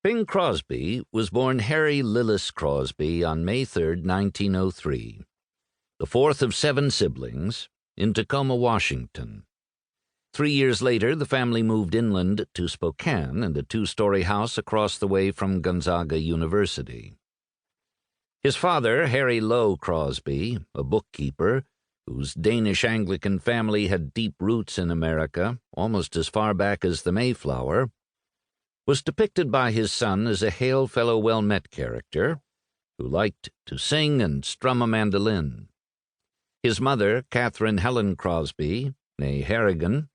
Bing Crosby was born Harry Lillis Crosby on May 3, 1903, the fourth of 7 siblings, in Tacoma, Washington. 3 years later, the family moved inland to Spokane in a 2-story house across the way from Gonzaga University. His father, Harry Lowe Crosby, a bookkeeper, whose Danish Anglican family had deep roots in America, almost as far back as the Mayflower, was depicted by his son as a hail-fellow-well-met character who liked to sing and strum a mandolin. His mother, Catherine Helen Crosby, née Harrigan,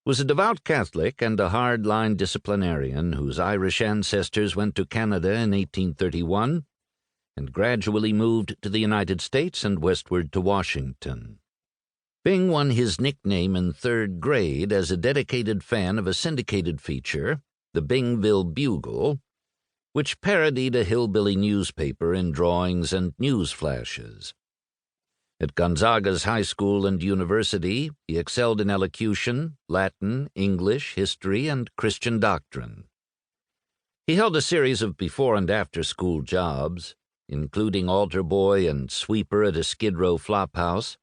was a devout Catholic and a hard-line disciplinarian whose Irish ancestors went to Canada in 1831 and gradually moved to the United States and westward to Washington. Bing won his nickname in 3rd grade as a dedicated fan of a syndicated feature, the Bingville Bugle, which parodied a hillbilly newspaper in drawings and news flashes. At Gonzaga's high school and university, he excelled in elocution, Latin, English, history, and Christian doctrine. He held a series of before- and after-school jobs, including altar boy and sweeper at a Skid Row flophouse,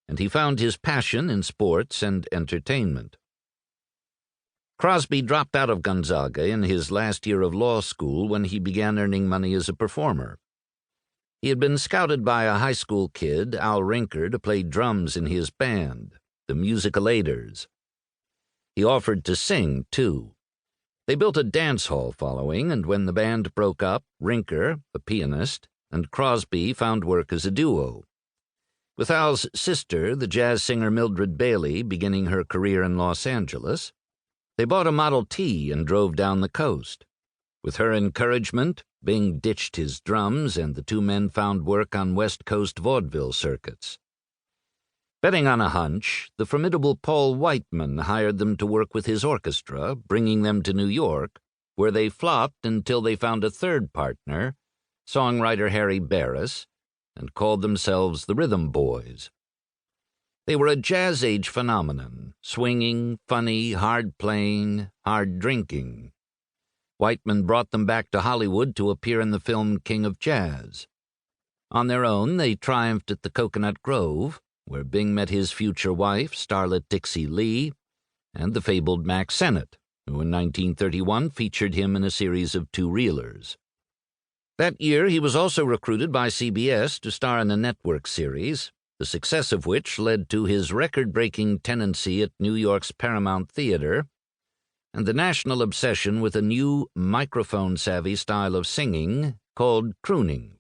and he found his passion in sports and entertainment. Crosby dropped out of Gonzaga in his last year of law school when he began earning money as a performer. He had been scouted by a high school kid, Al Rinker, to play drums in his band, the Musicalators. He offered to sing, too. They built a dance hall following, and when the band broke up, Rinker, a pianist, and Crosby found work as a duo. With Al's sister, the jazz singer Mildred Bailey, beginning her career in Los Angeles, they bought a Model T and drove down the coast. With her encouragement, Bing ditched his drums, and the 2 men found work on West Coast vaudeville circuits. Betting on a hunch, the formidable Paul Whiteman hired them to work with his orchestra, bringing them to New York, where they flopped until they found a 3rd partner, songwriter Harry Barris, and called themselves the Rhythm Boys. They were a jazz-age phenomenon, swinging, funny, hard-playing, hard-drinking. Whiteman brought them back to Hollywood to appear in the film King of Jazz. On their own, they triumphed at the Coconut Grove, where Bing met his future wife, starlet Dixie Lee, and the fabled Mack Sennett, who in 1931 featured him in a series of 2-reelers. That year, he was also recruited by CBS to star in a network series, the success of which led to his record-breaking tenancy at New York's Paramount Theater and the national obsession with a new microphone-savvy style of singing called crooning.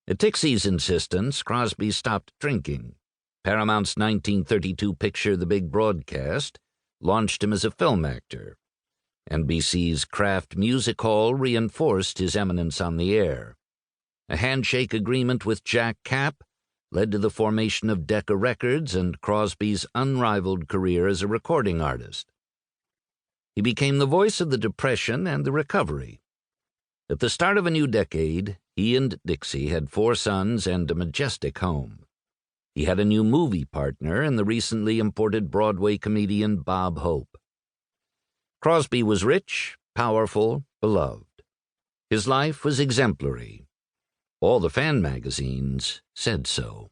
At Dixie's insistence, Crosby stopped drinking. Paramount's 1932 picture The Big Broadcast launched him as a film actor. NBC's Kraft Music Hall reinforced his eminence on the air. A handshake agreement with Jack Kapp led to the formation of Decca Records and Crosby's unrivaled career as a recording artist. He became the voice of the Depression and the recovery. At the start of a new decade, he and Dixie had 4 sons and a majestic home. He had a new movie partner in the recently imported Broadway comedian Bob Hope. Crosby was rich, powerful, beloved. His life was exemplary. All the fan magazines said so.